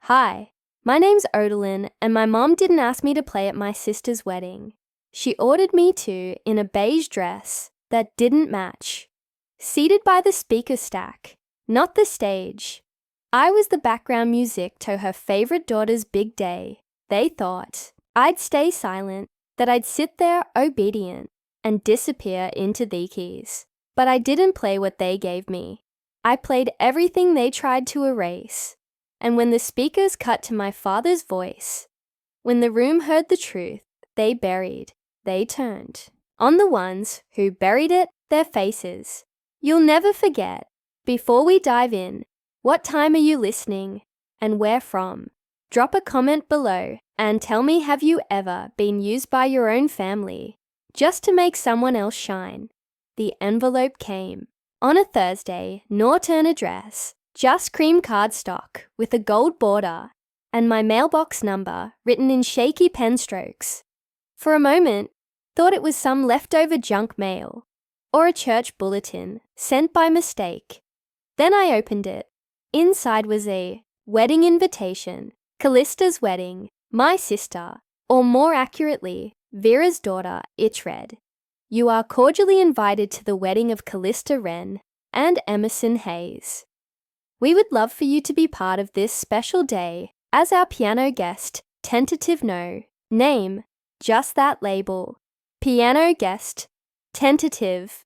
Hi, my name's Odalyn, and my mom didn't ask me to play at my sister's wedding. She ordered me to in a beige dress that didn't match. Seated by the speaker stack, not the stage. I was the background music to her favorite daughter's big day. They thought I'd stay silent, that I'd sit there obedient and disappear into the keys. But I didn't play what they gave me. I played everything they tried to erase. And when the speakers cut to my father's voice, when the room heard the truth, they turned on the ones who buried it, their faces. You'll never forget. Before we dive in, what time are you listening and where from? Drop a comment below and tell me, have you ever been used by your own family just to make someone else shine? The envelope came on a Thursday, Norton address, just cream cardstock with a gold border and my mailbox number written in shaky pen strokes. For a moment, thought it was some leftover junk mail or a church bulletin sent by mistake. Then I opened it. Inside was a wedding invitation, Callista's wedding, my sister, or more accurately, Vera's daughter. It read, "You are cordially invited to the wedding of Callista Wren and Emerson Hayes. We would love for you to be part of this special day as our piano guest. Tentative no. Name, just that label. Piano guest. Tentative."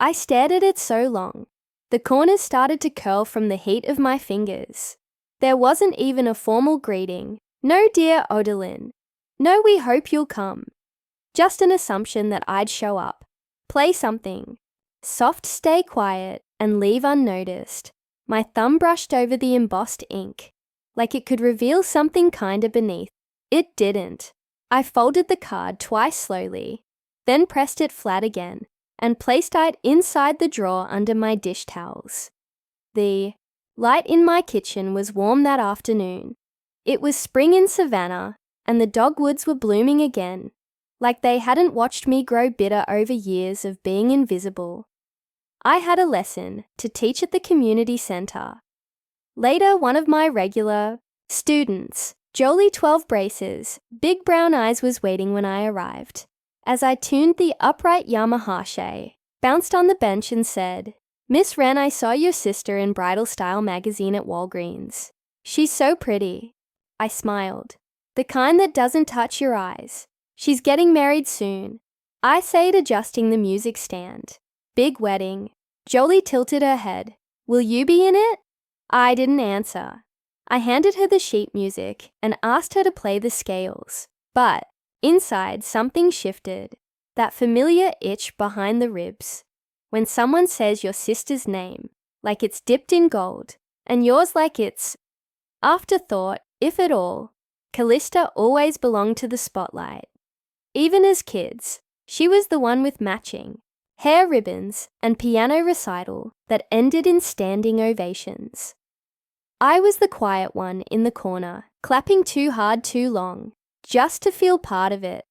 I stared at it so long. The corners started to curl from the heat of my fingers. There wasn't even a formal greeting. No, dear Odalyn. No, we hope you'll come. Just an assumption that I'd show up, play something, soft, stay quiet, and leave unnoticed. My thumb brushed over the embossed ink, like it could reveal something kinder beneath. It didn't. I folded the card twice slowly, then pressed it flat again, and placed it inside the drawer under my dish towels. The light in my kitchen was warm that afternoon. It was spring in Savannah, and the dogwoods were blooming again, like they hadn't watched me grow bitter over years of being invisible. I had a lesson to teach at the community center. Later, one of my regular students, Jolie 12 braces, big brown eyes, was waiting when I arrived. As I tuned the upright Yamaha shay, bounced on the bench and said, "Miss Wren, I saw your sister in Bridal Style magazine at Walgreens. She's so pretty." I smiled. The kind that doesn't touch your eyes. She's getting married soon. I said, adjusting the music stand. Big wedding. Jolie tilted her head. "Will you be in it?" I didn't answer. I handed her the sheet music and asked her to play the scales. But inside, something shifted. That familiar itch behind the ribs. When someone says your sister's name, like it's dipped in gold, and yours like it's afterthought, if at all. Callista always belonged to the spotlight. Even as kids, she was the one with matching hair ribbons and piano recital that ended in standing ovations. I was the quiet one in the corner, clapping too hard too long, just to feel part of it.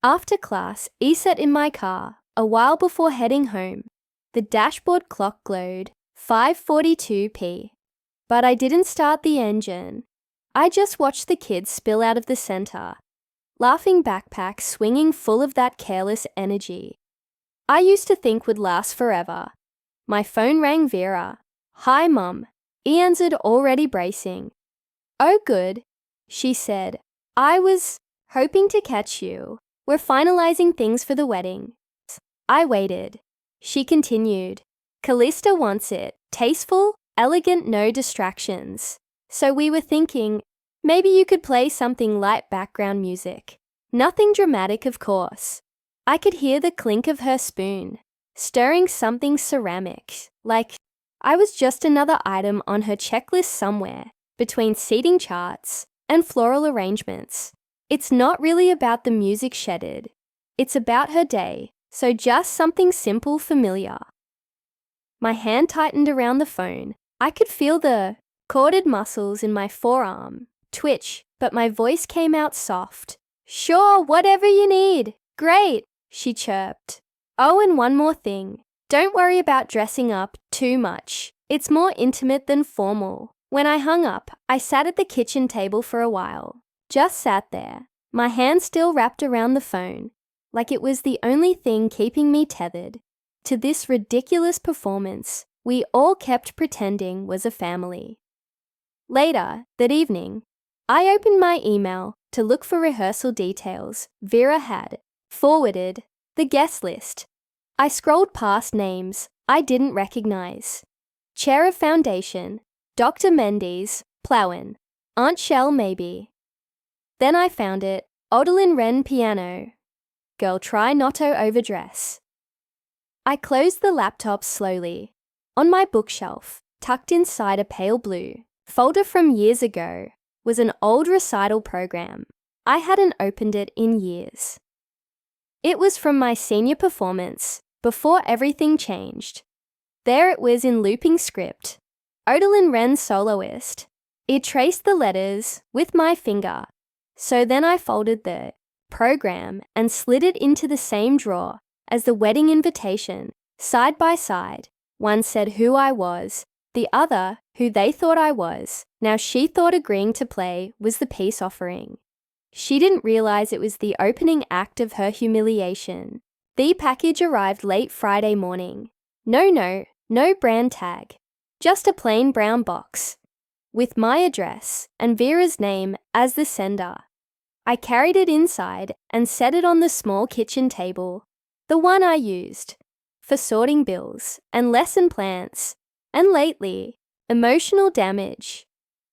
After class, sat in my car, a while before heading home. The dashboard clock glowed 5:42 p. But I didn't start the engine. I just watched the kids spill out of the center, laughing backpacks swinging full of that careless energy I used to think would last forever. My phone rang. Vera. "Hi, Mum." He answered, already bracing. "Oh, good," she said. "I was hoping to catch you. We're finalizing things for the wedding." I waited. She continued. "Callista wants it. Tasteful, elegant, no distractions. So we were thinking, maybe you could play something light background music. Nothing dramatic, of course." I could hear the clink of her spoon, stirring something ceramic, like I was just another item on her checklist somewhere, between seating charts and floral arrangements. It's not really about the music shedded. It's about her day, so just something simple, familiar. My hand tightened around the phone. I could feel the corded muscles in my forearm twitch, but my voice came out soft. "Sure, whatever you need. Great," she chirped. "Oh, and one more thing. Don't worry about dressing up too much. It's more intimate than formal. When I hung up, I sat at the kitchen table for a while. Just sat there, my hand still wrapped around the phone, like it was the only thing keeping me tethered to this ridiculous performance we all kept pretending was a family. Later, that evening, I opened my email to look for rehearsal details Vera had forwarded the guest list. I scrolled past names I didn't recognize. Chair of Foundation, Dr. Mendes, Plowin, Aunt Shell maybe. Then I found it, Odalyn Wren piano. Girl try not to overdress. I closed the laptop slowly. On my bookshelf, tucked inside a pale blue folder from years ago, was an old recital program. I hadn't opened it in years. It was from my senior performance, before everything changed. There it was in looping script. Odalyn Wren soloist. It traced the letters with my finger. So then I folded the program and slid it into the same drawer as the wedding invitation, side by side. One said who I was, the other who they thought I was. Now she thought agreeing to play was the peace offering. She didn't realize it was the opening act of her humiliation. The package arrived late Friday morning. No brand tag. Just a plain brown box, with my address and Vera's name as the sender. I carried it inside and set it on the small kitchen table, the one I used for sorting bills and lesson plans, and lately, emotional damage.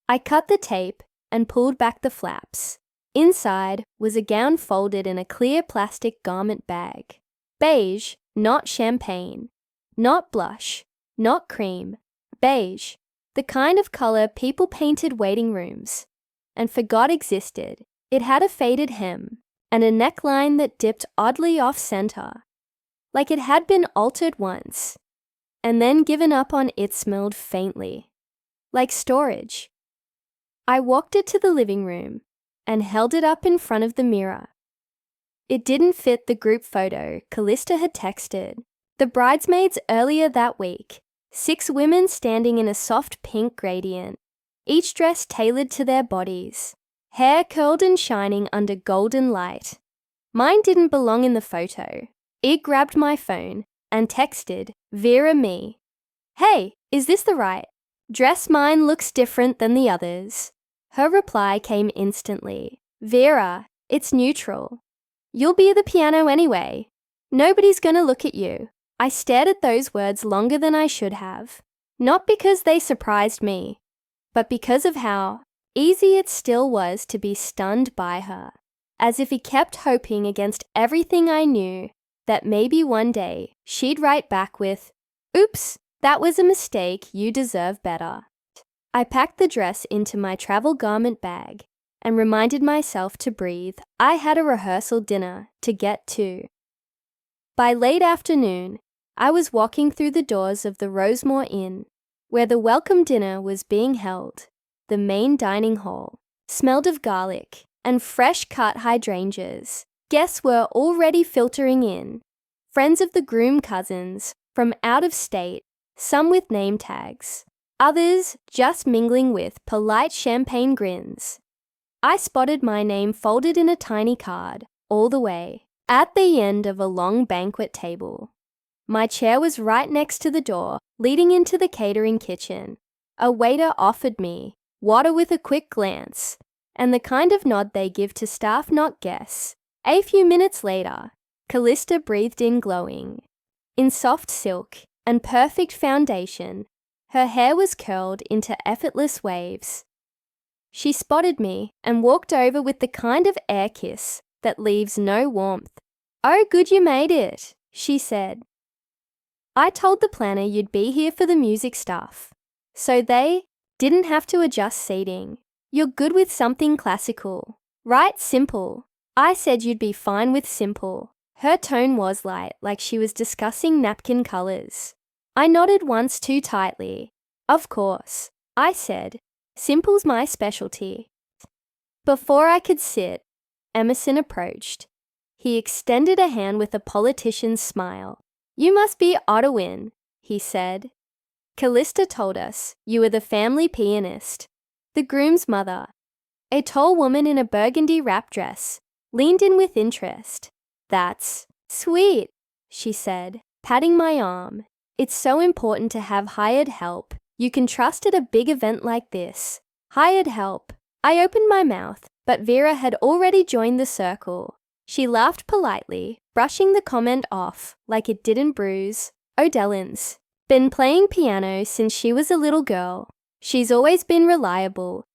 I cut the tape and pulled back the flaps. Inside was a gown folded in a clear plastic garment bag. Beige, not champagne, not blush, not cream. Beige, the kind of color people painted waiting rooms and forgot existed. It had a faded hem and a neckline that dipped oddly off-center, like it had been altered once, and then given up on. It smelled faintly, like storage. I walked it to the living room and held it up in front of the mirror. It didn't fit the group photo Callista had texted the bridesmaids earlier that week. 6 women standing in a soft pink gradient, each dress tailored to their bodies, hair curled and shining under golden light. Mine didn't belong in the photo. It grabbed my phone and texted Vera me. Hey, is this the right dress? Mine looks different than the others. Her reply came instantly. Vera, it's neutral. You'll be at the piano anyway. Nobody's gonna look at you. I stared at those words longer than I should have, not because they surprised me, but because of how easy it still was to be stunned by her, as if he kept hoping against everything I knew that maybe one day she'd write back with, "Oops, that was a mistake, you deserve better." I packed the dress into my travel garment bag and reminded myself to breathe. I had a rehearsal dinner to get to. By late afternoon, I was walking through the doors of the Rosemore Inn, where the welcome dinner was being held. The main dining hall smelled of garlic and fresh-cut hydrangeas. Guests were already filtering in. Friends of the groom cousins from out of state, some with name tags, others just mingling with polite champagne grins. I spotted my name folded in a tiny card, all the way at the end of a long banquet table. My chair was right next to the door leading into the catering kitchen. A waiter offered me water with a quick glance, and the kind of nod they give to staff, not guests. A few minutes later, Callista breathed in glowing. In soft silk and perfect foundation, her hair was curled into effortless waves. She spotted me and walked over with the kind of air kiss that leaves no warmth. "Oh, good you made it," she said. "I told the planner you'd be here for the music stuff, so they didn't have to adjust seating. You're good with something classical, right? Simple." I said you'd be fine with simple. Her tone was light, like she was discussing napkin colors. I nodded once too tightly. "Of course," I said. "Simple's my specialty." Before I could sit, Emerson approached. He extended a hand with a politician's smile. "You must be Odalyn," he said. Callista told us you were the family pianist. The groom's mother, a tall woman in a burgundy wrap dress, leaned in with interest. That's sweet, she said, patting my arm. It's so important to have hired help you can trust at a big event like this. Hired help. I opened my mouth, but Vera had already joined the circle. She laughed politely, brushing the comment off like it didn't bruise. O'Dellen's been playing piano since she was a little girl. She's always been reliable,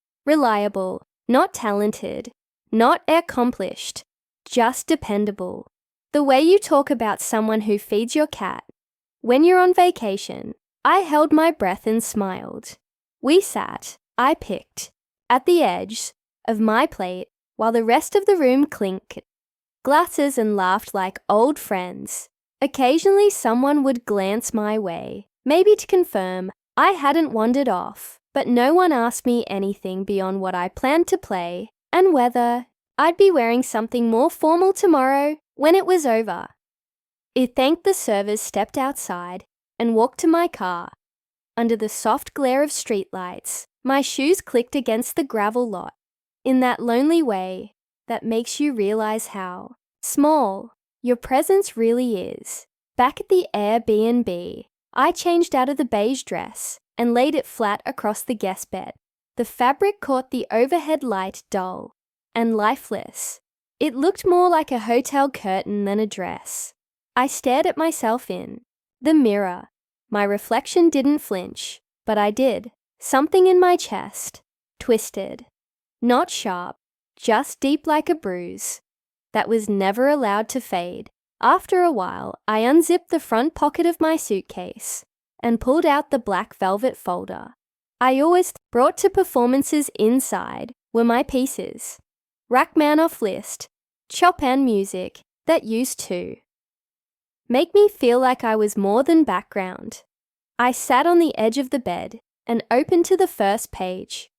not talented, not accomplished, just dependable. The way you talk about someone who feeds your cat. When you're on vacation, I held my breath and smiled. We sat, I picked, at the edge of my plate while the rest of the room clinked glasses and laughed like old friends. Occasionally someone would glance my way, maybe to confirm I hadn't wandered off, but no one asked me anything beyond what I planned to play and whether I'd be wearing something more formal tomorrow when it was over. It thanked the servers, stepped outside, and walked to my car. Under the soft glare of streetlights, my shoes clicked against the gravel lot, in that lonely way that makes you realize how small your presence really is. Back at the Airbnb, I changed out of the beige dress and laid it flat across the guest bed. The fabric caught the overhead light dull and lifeless. It looked more like a hotel curtain than a dress. I stared at myself in the mirror. My reflection didn't flinch, but I did. Something in my chest twisted. Not sharp, just deep like a bruise that was never allowed to fade. After a while, I unzipped the front pocket of my suitcase and pulled out the black velvet folder. I always brought to performances. Inside were my pieces. Rachmaninoff list, Chopin music that used to make me feel like I was more than background. I sat on the edge of the bed and opened to the first page.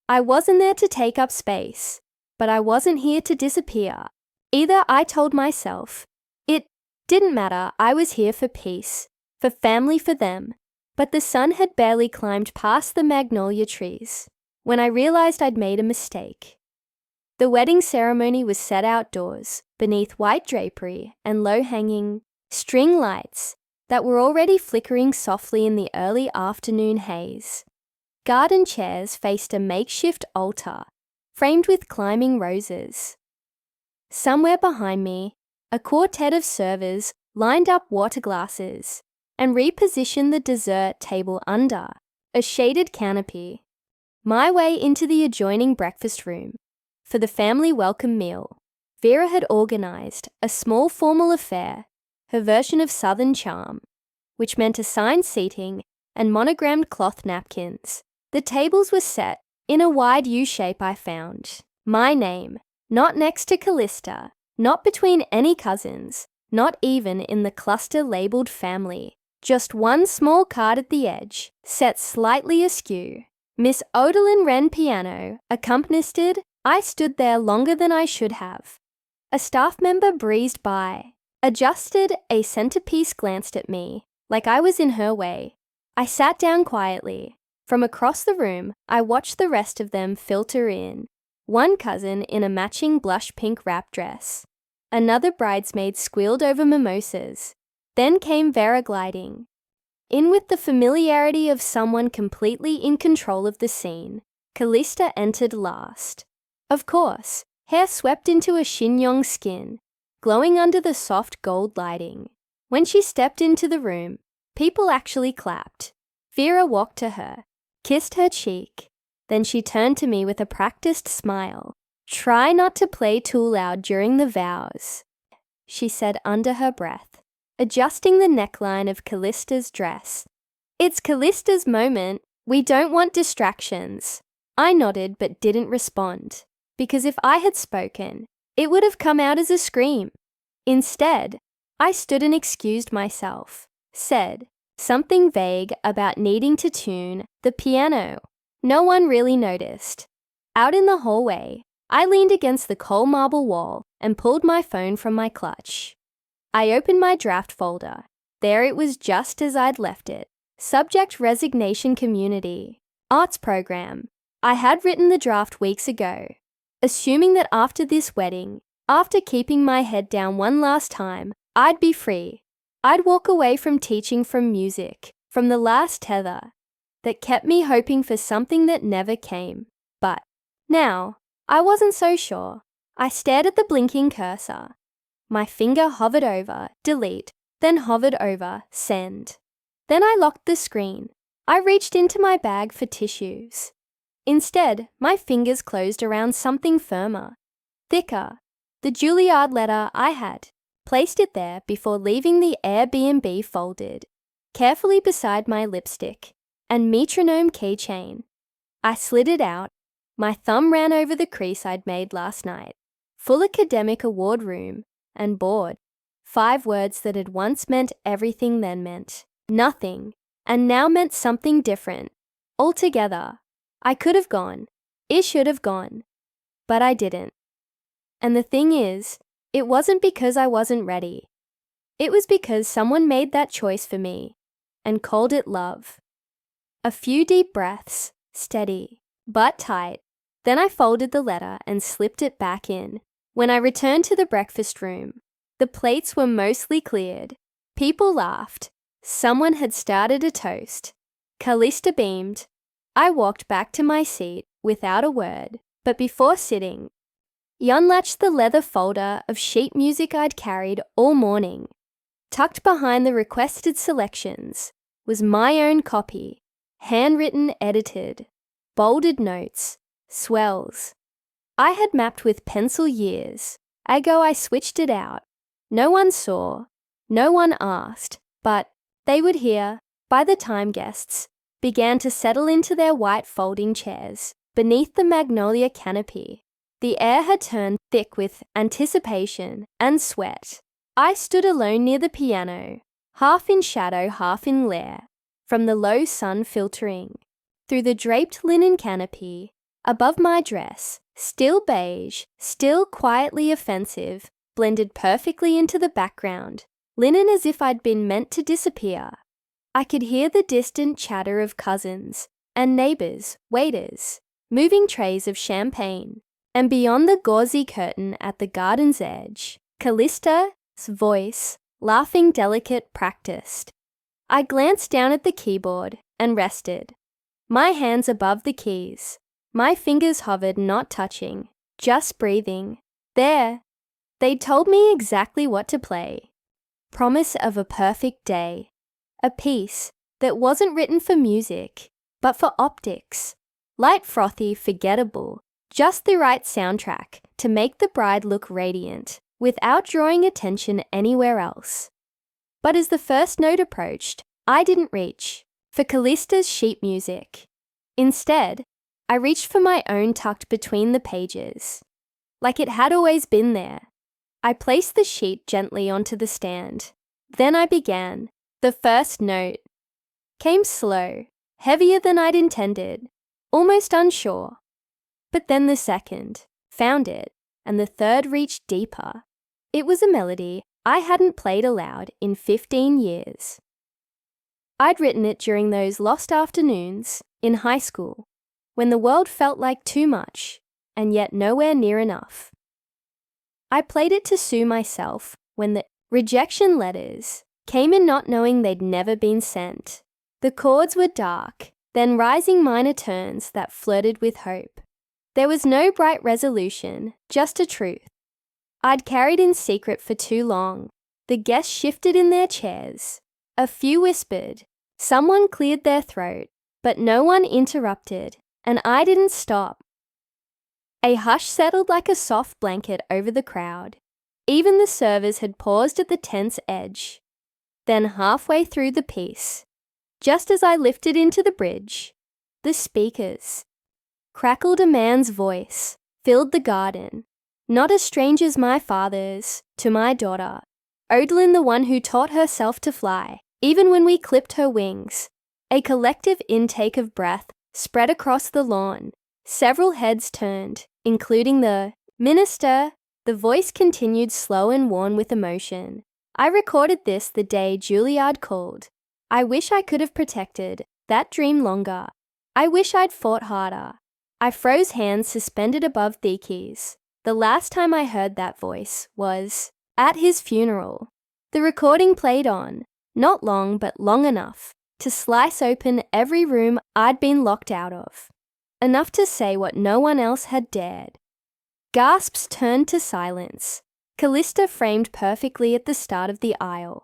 I wasn't there to take up space, but I wasn't here to disappear. Either, I told myself. It didn't matter. I was here for peace, for family, for them. But the sun had barely climbed past the magnolia trees when I realized I'd made a mistake. The wedding ceremony was set outdoors, beneath white drapery and low-hanging string lights that were already flickering softly in the early afternoon haze. Garden chairs faced a makeshift altar, framed with climbing roses. Somewhere behind me, a quartet of servers lined up water glasses and repositioned the dessert table under a shaded canopy. My way into the adjoining breakfast room for the family welcome meal. Vera had organized a small formal affair, her version of Southern charm, which meant assigned seating and monogrammed cloth napkins. The tables were set in a wide U shape. I found my name, not next to Callista, not between any cousins, not even in the cluster labeled family. Just one small card at the edge, set slightly askew. Miss Odalyn Wren piano, accompanied. I stood there longer than I should have. A staff member breezed by, adjusted a centerpiece, glanced at me like I was in her way. I sat down quietly. From across the room, I watched the rest of them filter in. One cousin in a matching blush pink wrap dress. Another bridesmaid squealed over mimosas. Then came Vera gliding in with the familiarity of someone completely in control of the scene. Callista entered last. Of course, hair swept into a chignon skin, glowing under the soft gold lighting. When she stepped into the room, people actually clapped. Vera walked to her, kissed her cheek. Then she turned to me with a practiced smile. "Try not to play too loud during the vows," she said under her breath, adjusting the neckline of Callista's dress. "It's Callista's moment. We don't want distractions." I nodded but didn't respond, because if I had spoken, it would have come out as a scream. Instead, I stood and excused myself, said something vague about needing to tune the piano. No one really noticed. Out in the hallway, I leaned against the coal marble wall and pulled my phone from my clutch. I opened my draft folder. There it was, just as I'd left it, Subject resignation community. Arts program. I had written the draft weeks ago, assuming that after this wedding, after keeping my head down one last time, I'd be free. I'd walk away from teaching, from music, from the last tether that kept me hoping for something that never came. But now, I wasn't so sure. I stared at the blinking cursor. My finger hovered over delete, then hovered over send. Then I locked the screen. I reached into my bag for tissues. Instead, my fingers closed around something firmer, thicker, the Juilliard letter I had. Placed it there before leaving the Airbnb folded, carefully beside my lipstick and metronome keychain. I slid it out. My thumb ran over the crease I'd made last night. Full academic award room and bored. 5 words that had once meant everything, then meant nothing, and now meant something different altogether. I could have gone. It should have gone. But I didn't. And the thing is, it wasn't because I wasn't ready. It was because someone made that choice for me and called it love. A few deep breaths, steady, but tight. Then I folded the letter and slipped it back in. When I returned to the breakfast room, the plates were mostly cleared. People laughed. Someone had started a toast. Callista beamed. I walked back to my seat without a word, but before sitting, unlatched the leather folder of sheet music I'd carried all morning. Tucked behind the requested selections was my own copy, handwritten, edited, bolded notes, swells. I had mapped with pencil years ago. I switched it out. No one saw, no one asked, but they would hear by the time guests began to settle into their white folding chairs beneath the magnolia canopy. The air had turned thick with anticipation and sweat. I stood alone near the piano, half in shadow, half in glare, from the low sun filtering through the draped linen canopy above my dress, still beige, still quietly offensive, blended perfectly into the background, linen as if I'd been meant to disappear. I could hear the distant chatter of cousins and neighbors, waiters, moving trays of champagne. And beyond the gauzy curtain at the garden's edge, Callista's voice, laughing, delicate, practiced. I glanced down at the keyboard and rested, my hands above the keys. My fingers hovered, not touching, just breathing. There, they'd told me exactly what to play. Promise of a perfect day. A piece that wasn't written for music, but for optics. Light, frothy, forgettable. Just the right soundtrack to make the bride look radiant without drawing attention anywhere else. But as the first note approached, I didn't reach for Callista's sheet music. Instead, I reached for my own tucked between the pages, like it had always been there. I placed the sheet gently onto the stand. Then I began. The first note came slow, heavier than I'd intended, almost unsure. But then the second, found it, and the third reached deeper. It was a melody I hadn't played aloud in 15 years. I'd written it during those lost afternoons in high school, when the world felt like too much, and yet nowhere near enough. I played it to soothe myself when the rejection letters came in, not knowing they'd never been sent. The chords were dark, then rising minor turns that flirted with hope. There was no bright resolution, just a truth I'd carried in secret for too long. The guests shifted in their chairs. A few whispered. Someone cleared their throat, but no one interrupted, and I didn't stop. A hush settled like a soft blanket over the crowd. Even the servers had paused at the tent's edge. Then halfway through the piece, just as I lifted into the bridge, the speakers crackled. A man's voice filled the garden, not a stranger's, my father's, to my daughter, Odalyn, the one who taught herself to fly, even when we clipped her wings. A collective intake of breath spread across the lawn. Several heads turned, including the minister. The voice continued, slow and worn with emotion. I recorded this the day Juilliard called. I wish I could have protected that dream longer. I wish I'd fought harder. I froze, hands suspended above the keys. The last time I heard that voice was at his funeral. The recording played on, not long but long enough to slice open every room I'd been locked out of. Enough to say what no one else had dared. Gasps turned to silence. Callista, framed perfectly at the start of the aisle,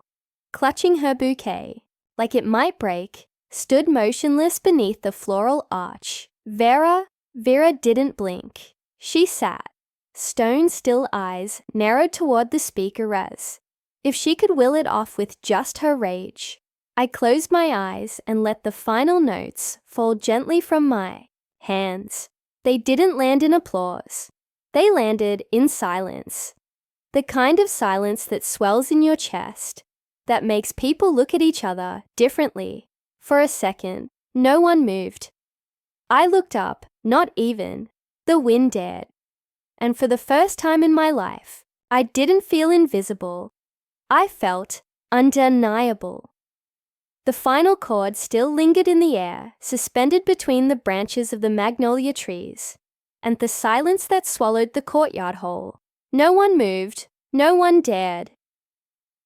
clutching her bouquet, like it might break, stood motionless beneath the floral arch. Vera didn't blink. She sat, stone-still, eyes narrowed toward the speaker as if she could will it off with just her rage. I closed my eyes and let the final notes fall gently from my hands. They didn't land in applause. They landed in silence. The kind of silence that swells in your chest, that makes people look at each other differently. For a second, no one moved. I looked up, not even the wind dared. And for the first time in my life, I didn't feel invisible. I felt undeniable. The final chord still lingered in the air, suspended between the branches of the magnolia trees, and the silence that swallowed the courtyard whole. No one moved, no one dared.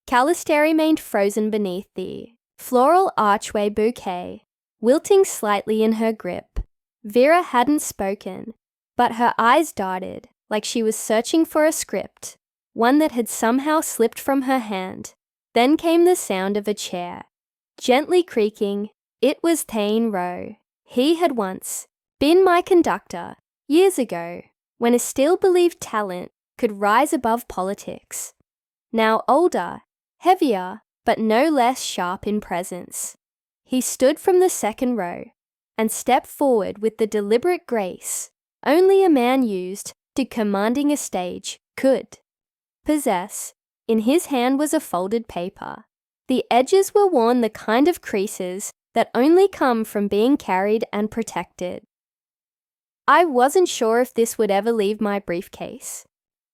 Callista remained frozen beneath the floral archway bouquet, wilting slightly in her grip. Vera hadn't spoken, but her eyes darted like she was searching for a script, one that had somehow slipped from her hand. Then came the sound of a chair, gently creaking. It was Thane Rowe. He had once been my conductor, years ago, when a still-believed talent could rise above politics. Now older, heavier, but no less sharp in presence, he stood from the second row and stepped forward with the deliberate grace only a man used to commanding a stage could possess. In his hand was a folded paper. The edges were worn, the kind of creases that only come from being carried and protected. I wasn't sure if this would ever leave my briefcase.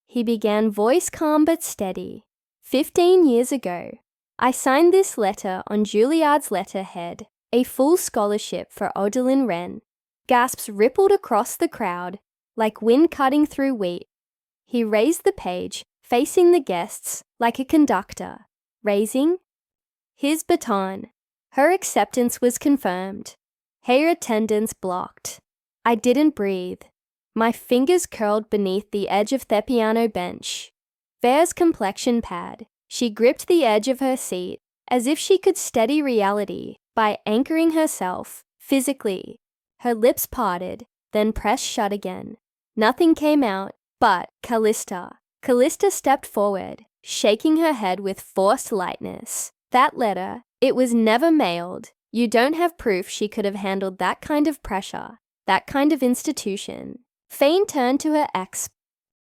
He began, voice calm but steady. 15 years ago, I signed this letter on Juilliard's letterhead, a full scholarship for Odalyn Wren. Gasps rippled across the crowd like wind cutting through wheat. He raised the page, facing the guests like a conductor, raising his baton. Her acceptance was confirmed. Her attendance blocked. I didn't breathe. My fingers curled beneath the edge of the piano bench. Vera's complexion pad. She gripped the edge of her seat as if she could steady reality by anchoring herself physically. Her lips parted, then pressed shut again. Nothing came out but Callista. Callista stepped forward, shaking her head with forced lightness. That letter, it was never mailed. You don't have proof she could have handled that kind of pressure, that kind of institution. Thane turned to her ex,